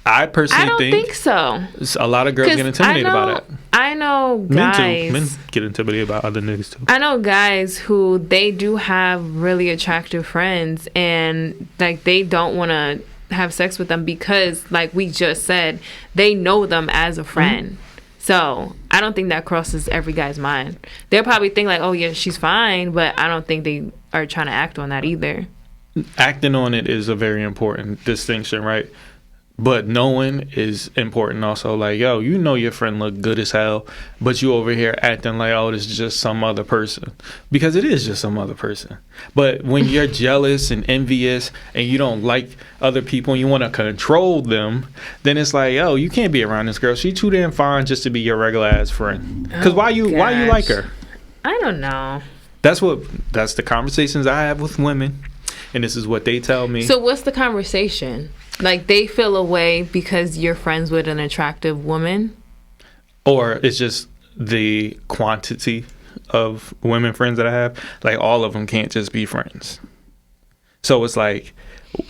I personally I don't think so. A lot of girls get intimidated by that. I know guys. Men get intimidated by other niggas too. I know guys who they do have really attractive friends, and like they don't want to have sex with them because, like we just said, they know them as a friend. So I don't think that crosses every guy's mind. They'll probably think like, oh yeah, she's fine, but I don't think they are trying to act on that either. Acting on it is a very important distinction, right? But knowing is important also. Like, yo, you know your friend look good as hell, but you over here acting like, oh, this is just some other person. Because it is just some other person. But when you're jealous and envious and you don't like other people and you want to control them, then it's like, yo, you can't be around this girl. She too damn fine just to be your regular ass friend. Because why you like her? I don't know. That's the conversations I have with women, and this is what they tell me. So what's the conversation? Like, they feel away because you're friends with an attractive woman? Or it's just the quantity of women friends that I have. Like, all of them can't just be friends. So it's like,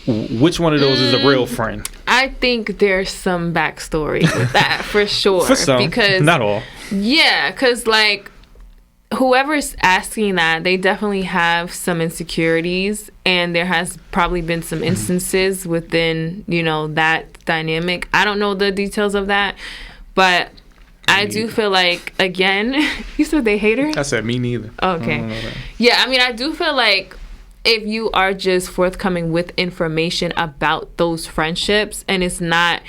which one of those is a real friend? I think there's some backstory with that, for sure. For some, because, not all. Yeah, because, like, whoever's asking that, they definitely have some insecurities, and there has probably been some instances within, you know, that dynamic. I don't know the details of that, but I do feel like, again, you said they hate her? I said me neither. Okay. Yeah, I mean, I do feel like if you are just forthcoming with information about those friendships, and it's not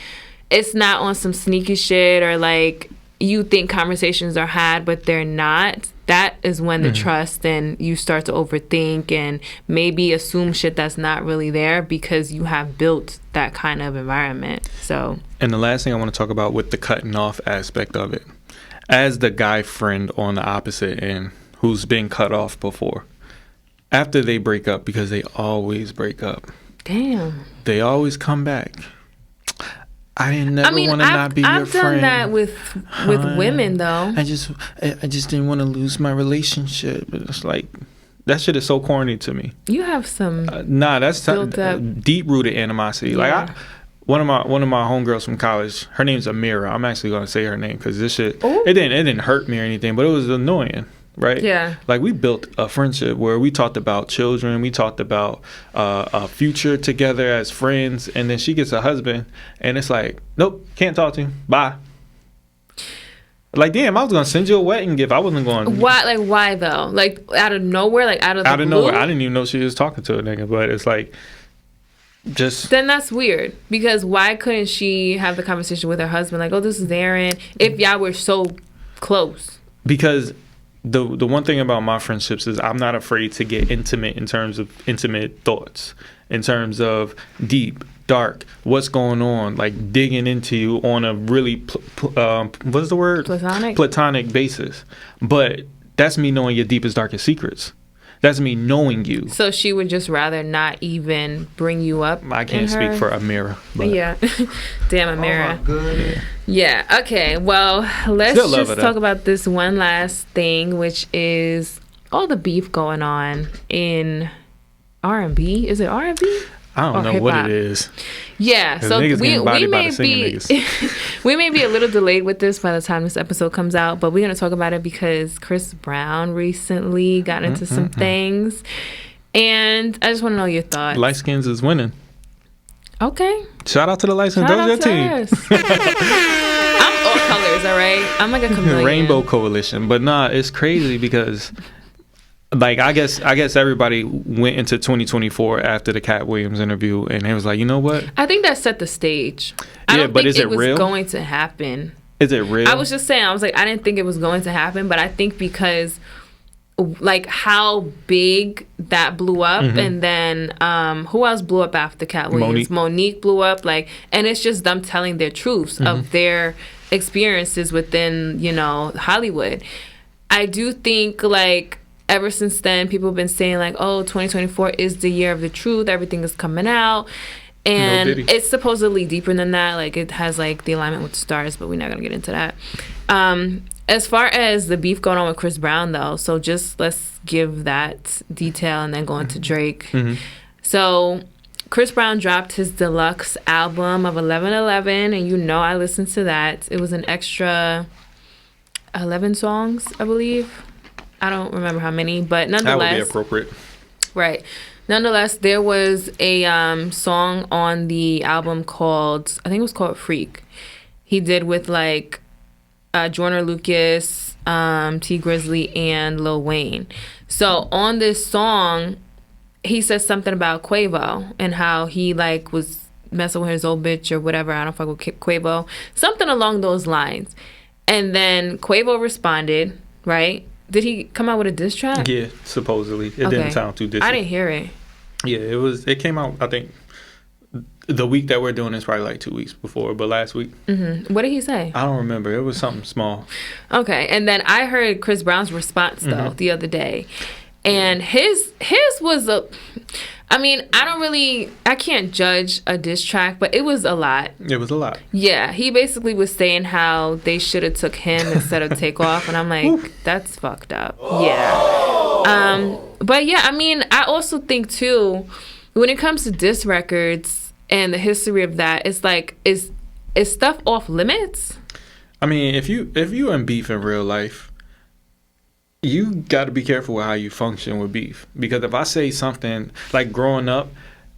on some sneaky shit, or like you think conversations are had but they're not, that is when the trust, and you start to overthink and maybe assume shit that's not really there because you have built that kind of environment. So, and the last thing I want to talk about with the cutting off aspect of it, as the guy friend on the opposite end who's been cut off before, after they break up, because they always break up, damn, they always come back. I didn't never want to not be your friend. I've done that with women, though. I just didn't want to lose my relationship. It's like, that shit is so corny to me. You have some that's deep rooted animosity. Yeah. Like one of my homegirls from college, her name's Amira. I'm actually gonna say her name because this shit it didn't hurt me or anything, but it was annoying. Right? Yeah. Like, we built a friendship where we talked about children, we talked about a future together as friends, and then she gets a husband, and it's like, nope, can't talk to him. Bye. Like, damn, I was gonna send you a wedding gift. I wasn't going. Why? Like, why though? Like, out of nowhere? Like, out of the blue? Nowhere. I didn't even know she was talking to a nigga. But it's like, just then that's weird. Because why couldn't she have the conversation with her husband? Like, oh, this is Aaron. If y'all were so close. Because the one thing about my friendships is I'm not afraid to get intimate in terms of intimate thoughts, in terms of deep, dark, what's going on, like digging into you on a really what's the word? Platonic basis. But that's me knowing your deepest, darkest secrets. That's me knowing you. So she would just rather not even bring you up. I can't speak for Amira. But. Yeah. Damn, Amira. Oh my goodness. Yeah. Okay. Well, let's just talk about this one last thing, which is all the beef going on in R&B. Is it R&B? I don't know what it is. Yeah, so we may be we may be a little delayed with this by the time this episode comes out, but we're gonna talk about it because Chris Brown recently got into some things, and I just want to know your thoughts. Light skins is winning. Okay. Shout out to the light skins. That was your team. I'm all colors, all right. I'm like a chameleon. Rainbow coalition, but nah, it's crazy because. Like, I guess everybody went into 2024 after the Cat Williams interview, and it was like, you know what? I think that set the stage. I don't think it was going to happen. Is it real? I was just saying, I was like, I didn't think it was going to happen, but I think because, like, how big that blew up, and then who else blew up after Cat Williams? Monique blew up, like, and it's just them telling their truths of their experiences within, you know, Hollywood. I do think, like, ever since then, people have been saying, like, oh, 2024 is the year of the truth. Everything is coming out. And it's supposedly deeper than that. Like, it has, like, the alignment with the stars, but we're not going to get into that. As far as the beef going on with Chris Brown, though, so just let's give that detail and then go into Drake. So Chris Brown dropped his deluxe album of 1111, and you know I listened to that. It was an extra 11 songs, I believe. I don't remember how many, but nonetheless. That would be appropriate. Right. Nonetheless, there was a song on the album called, I think it was called Freak. He did with, like, Joyner Lucas, T Grizzly, and Lil Wayne. So on this song, he says something about Quavo and how he, like, was messing with his old bitch or whatever. I don't fuck with Quavo. Something along those lines. And then Quavo responded, right? Did he come out with a diss track? Yeah, supposedly. It didn't sound too dissy. I didn't hear it. Yeah, it came out, I think, the week that we're doing is probably like 2 weeks before, but last week. What did he say? I don't remember. It was something small. Okay, and then I heard Chris Brown's response, though, the other day. And his was I mean, I can't judge a diss track, but it was a lot. It was a lot. Yeah, he basically was saying how they should have took him instead of Takeoff, and I'm like, that's fucked up. Yeah. But yeah, I mean, I also think too, when it comes to diss records and the history of that, it's like, is stuff off limits? I mean, if you in beef in real life, you got to be careful with how you function with beef. Because if I say something like growing up,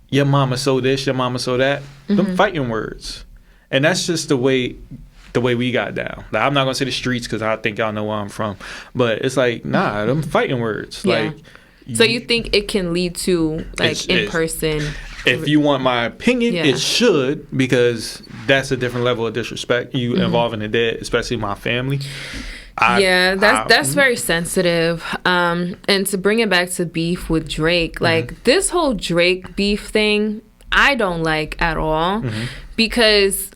your mama so this, your mama so that, them fighting words. And that's just the way we got down. Like, I'm not going to say the streets because I think y'all know where I'm from. But it's like, nah, them fighting words. Yeah. Like, so you think it can lead to, like, in-person... If you want my opinion, it should, because that's a different level of disrespect. You involving the dead, especially my family. That's very sensitive. And to bring it back to beef with Drake, like, this whole Drake beef thing, I don't like at all, because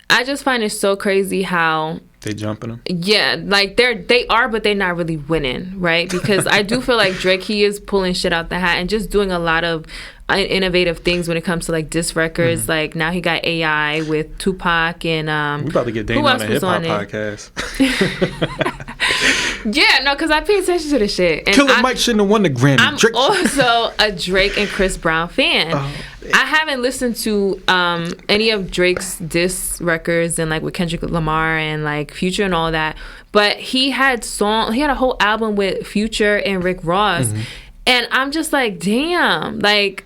I just find it so crazy how they jumping them. Yeah, like they are, but they're not really winning, right? Because I do feel like Drake, he is pulling shit out the hat and just doing a lot of innovative things when it comes to, like, diss records. Like, now he got AI with Tupac and we about to get Dane on a hip hop podcast. Yeah, no, because I pay attention to this shit. And Killer Mike shouldn't have won the Grammy. I'm also a Drake and Chris Brown fan. I haven't listened to any of Drake's diss records and, like, with Kendrick Lamar and, like, Future and all that. But he had a whole album with Future and Rick Ross. And I'm just like, damn, like,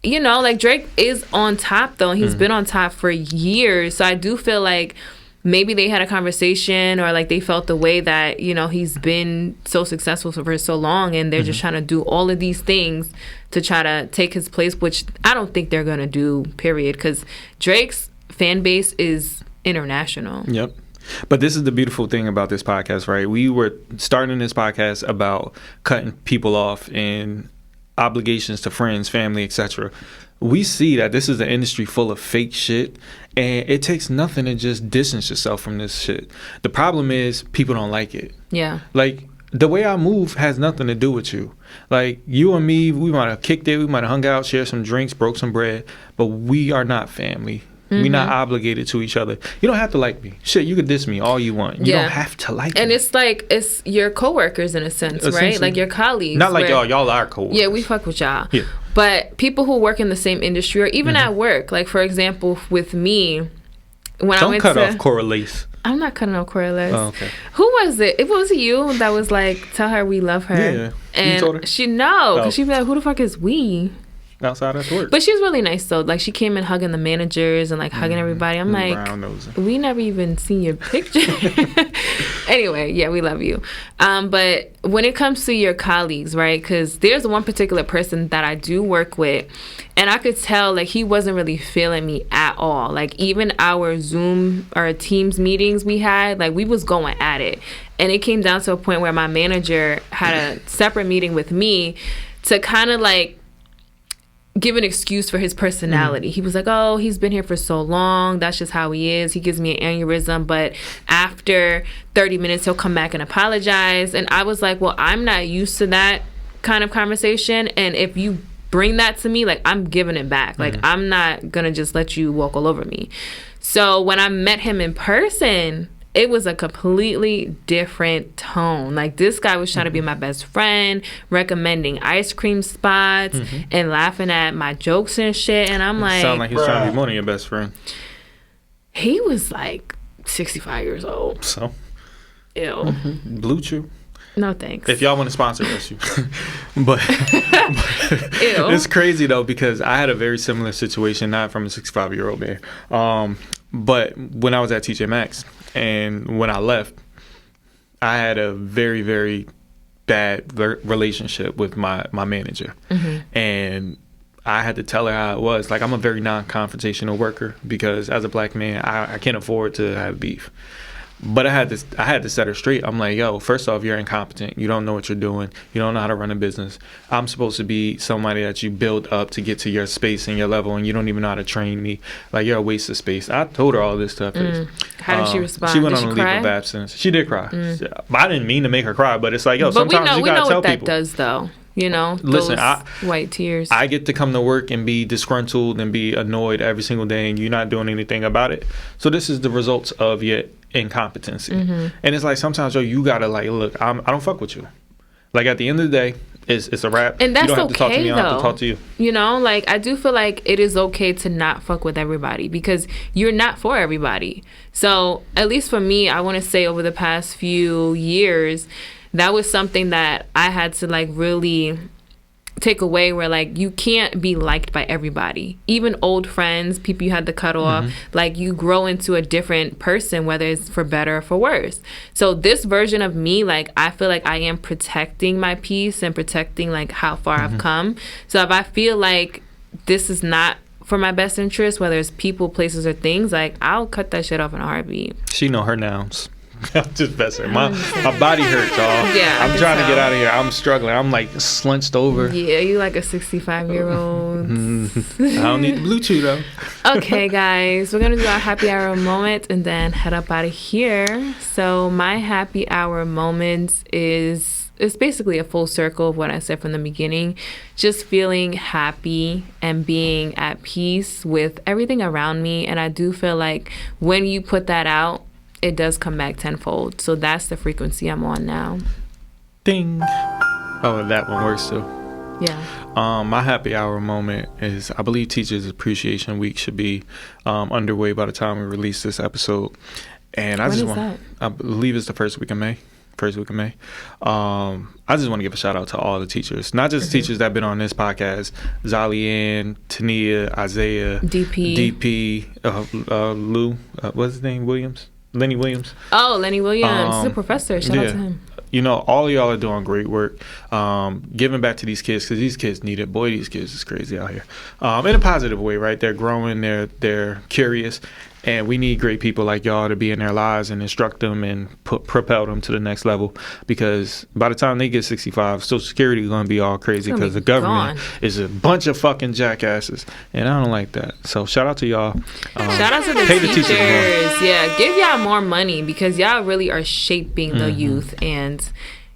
you know, like, Drake is on top, though. He's been on top for years. So I do feel like maybe they had a conversation, or like they felt the way that, you know, he's been so successful for so long, and they're just trying to do all of these things to try to take his place, which I don't think they're gonna do, period, because Drake's fan base is international. Yep. But this is the beautiful thing about this podcast, right? We were starting this podcast about cutting people off and obligations to friends, family, etc. We see that this is an industry full of fake shit, and it takes nothing to just distance yourself from this shit. The problem is people don't like it. Yeah. Like, the way I move has nothing to do with you. Like, you and me, we might have kicked it, we might have hung out, shared some drinks, broke some bread, but we are not family. We're not obligated to each other. You don't have to like me. Shit, you could diss me all you want. You don't have to like me. And it's like, it's your coworkers in a sense, right? Like your colleagues. Not like y'all are coworkers. Yeah, we fuck with y'all. Yeah. But people who work in the same industry, or even at work, like for example, with me, when I went Don't cut off Correlace. I'm not cutting off Correlace. Oh, okay. Who was it? It was you that was like, tell her we love her. Yeah. And you told her? because she'd be like, who the fuck is we? Outside after work. But she's really nice though. Like, she came in hugging the managers and like hugging everybody. I'm like, we never even seen your picture. Anyway, yeah, we love you. But when it comes to your colleagues, right? Because there's one particular person that I do work with, and I could tell like he wasn't really feeling me at all. Like, even our Zoom or Teams meetings we had, like we was going at it. And it came down to a point where my manager had a separate meeting with me to kind of like give an excuse for his personality. He was like, oh, he's been here for so long, that's just how he is, he gives me an aneurysm, but after 30 minutes he'll come back and apologize. And I was like, well, I'm not used to that kind of conversation, and if you bring that to me, like, I'm giving it back. Like, I'm not gonna just let you walk all over me. So when I met him in person, it was a completely different tone. Like, this guy was trying to be my best friend, recommending ice cream spots and laughing at my jokes and shit. And I'm like, sound like he's trying to be one of your best friends. He was like 65 years old. So, Ew. Blue Chew. No thanks. If y'all want to sponsor us, you. but it's crazy though, because I had a very similar situation, not from a 65-year-old man. But when I was at TJ Maxx, and when I left, I had a very, very bad relationship with my manager. And I had to tell her how it was. Like, I'm a very non-confrontational worker, because as a black man, I can't afford to have beef. But I had to set her straight. I'm like, yo, first off, you're incompetent. You don't know what you're doing. You don't know how to run a business. I'm supposed to be somebody that you build up to get to your space and your level, and you don't even know how to train me. Like, you're a waste of space. I told her all this stuff. How did she respond? She went did on a cry? leave of absence. She did cry. But I didn't mean to make her cry, but it's like, yo, but sometimes you gotta tell people. We know what that does, though. You know, listen, those white tears. I get to come to work and be disgruntled and be annoyed every single day, and you're not doing anything about it. So this is the results of your incompetency. And it's like, sometimes, yo, you gotta like, look, I don't fuck with you. Like, at the end of the day, it's a wrap. And that's you don't have okay, to talk to me. I don't have to though. talk to you. You know, like, I do feel like it is okay to not fuck with everybody, because you're not for everybody. So at least for me, I want to say over the past few years, that was something that I had to like really take away, where like, you can't be liked by everybody, even old friends, people you had to cut off. Like, you grow into a different person, whether it's for better or for worse. So this version of me, like, I feel like I am protecting my peace and protecting like how far I've come. So if I feel like this is not for my best interest, whether it's people, places, or things, like, I'll cut that shit off in a heartbeat. She know her nouns. I'm just messing. My body hurts, y'all. Yeah, I'm trying to get out of here. I'm struggling. I'm like slunched over. Yeah, you like a 65-year-old. I don't need the Blue Chew though. Okay, guys, we're gonna do our happy hour moment and then head up out of here. So my happy hour moment is basically a full circle of what I said from the beginning. Just feeling happy and being at peace with everything around me. And I do feel like when you put that out, it does come back tenfold. So that's the frequency I'm on now. Ding. Oh, that one works too. Yeah. My happy hour moment is, I believe Teachers Appreciation Week should be underway by the time we release this episode. And I believe it's the first week of May. I just want to give a shout out to all the teachers, not just teachers that have been on this podcast: Zalian, Tania, Isaiah, DP, Lou, what's his name, Williams? Lenny Williams. Oh, Lenny Williams. He's a professor. Shout out to him. You know, all of y'all are doing great work, giving back to these kids because these kids need it. Boy, these kids is crazy out here, in a positive way, right? They're growing, they're curious, and we need great people like y'all to be in their lives and instruct them and propel them to the next level. Because by the time they get 65, Social Security is going to be all crazy because the government is a bunch of fucking jackasses, and I don't like that. So shout out to y'all. Shout out to the teachers. Yeah, give y'all more money because y'all really are shaping the youth, and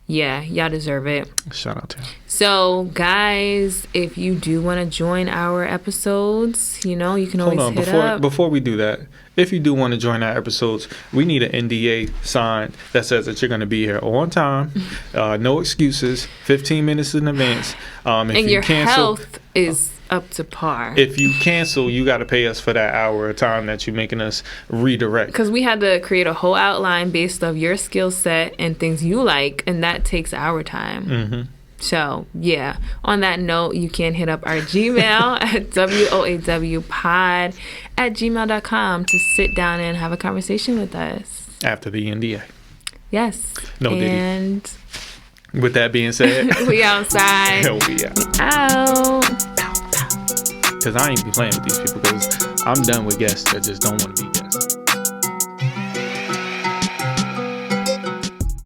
yeah, y'all deserve it. Shout out to you. So, guys, if you do want to join our episodes, you know, you can always hit up. Before we do that, if you do want to join our episodes, we need an NDA signed that says that you're going to be here on time, no excuses, 15 minutes in advance. And if your health is up to par. If you cancel, you got to pay us for that hour of time that you're making us redirect. Because we had to create a whole outline based off your skill set and things you like, and that takes our time. Mm-hmm. So, yeah. On that note, you can hit up our Gmail at woawpod@gmail.com to sit down and have a conversation with us. After the NDA. Yes. No diddy. And with that being said, we outside. We out. Out. Because I ain't be playing with these people because I'm done with guests that just don't want to be